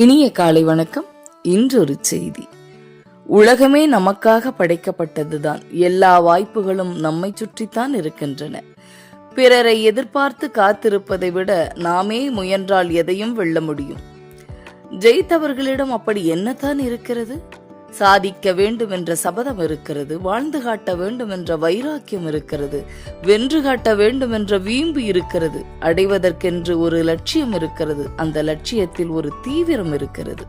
இனிய காலை வணக்கம். இன்றொரு செய்தி. உலகமே நமக்காக படைக்கப்பட்டதுதான். எல்லா வாய்ப்புகளும் நம்மை சுற்றித்தான் இருக்கின்றன. பிறரை எதிர்பார்த்து காத்திருப்பதை விட நாமே முயன்றால் எதையும் வெல்ல முடியும். ஜெயித்தவர்களிடம் அப்படி என்னதான் இருக்கிறது? சாதிக்க வேண்டும் என்ற சபதம் இருக்கிறது, வாழ்ந்து காட்ட வேண்டும் என்ற வைராக்கியம் இருக்கிறது, வென்று காட்ட வேண்டும் என்ற வீம்பு இருக்கிறது, அடைவதற்கென்று ஒரு லட்சியம் இருக்கிறது, அந்த லட்சியத்தில் ஒரு தீவிரம் இருக்கிறது.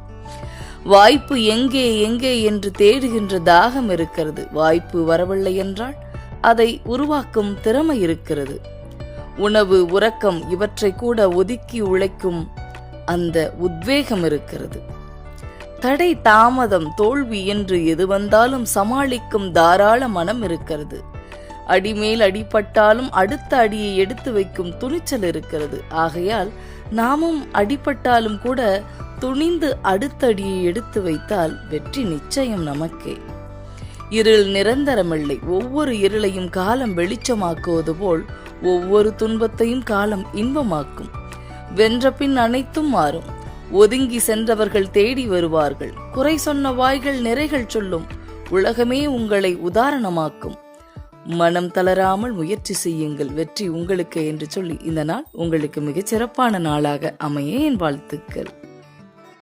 வாய்ப்பு எங்கே எங்கே என்று தேடுகின்ற தாகம் இருக்கிறது. வாய்ப்பு வரவில்லை என்றால் அதை உருவாக்கும் திறமை இருக்கிறது. உணவு, உறக்கம் இவற்றை கூட ஒதுக்கி உழைக்கும் அந்த உத்வேகம் இருக்கிறது. தடை, தாமதம், தோல்வி என்று எது வந்தாலும் சமாளிக்கும் தாராள மனம் இருக்கிறது. அடிமேல் அடிபட்டாலும் அடுத்த அடியை எடுத்து வைக்கும் துணிச்சல் இருக்கிறது. ஆகையால் நாமும் அடிபட்டாலும் கூட துணிந்து அடுத்த அடியை எடுத்து வைத்தால் வெற்றி நிச்சயம் நமக்கே. இருள் நிரந்தரமில்லை. ஒவ்வொரு இருளையும் காலம் வெளிச்சமாக்குவது போல் ஒவ்வொரு துன்பத்தையும் காலம் இன்பமாக்கும். வென்ற பின் அனைத்தும் மாறும். ஒதுங்கி சென்றவர்கள் தேடி வருவார்கள். குறை சொன்ன வாய்கள் நிறைகள் சொல்லும். உலகமே உங்களை உதாரணமாக்கும். மனம் தளராமல் முயற்சி செய்யுங்கள், வெற்றி உங்களுக்கு என்று சொல்லி இந்த நாள் உங்களுக்கு மிகச் சிறப்பான நாளாக அமைய என் வாழ்த்துக்கள்.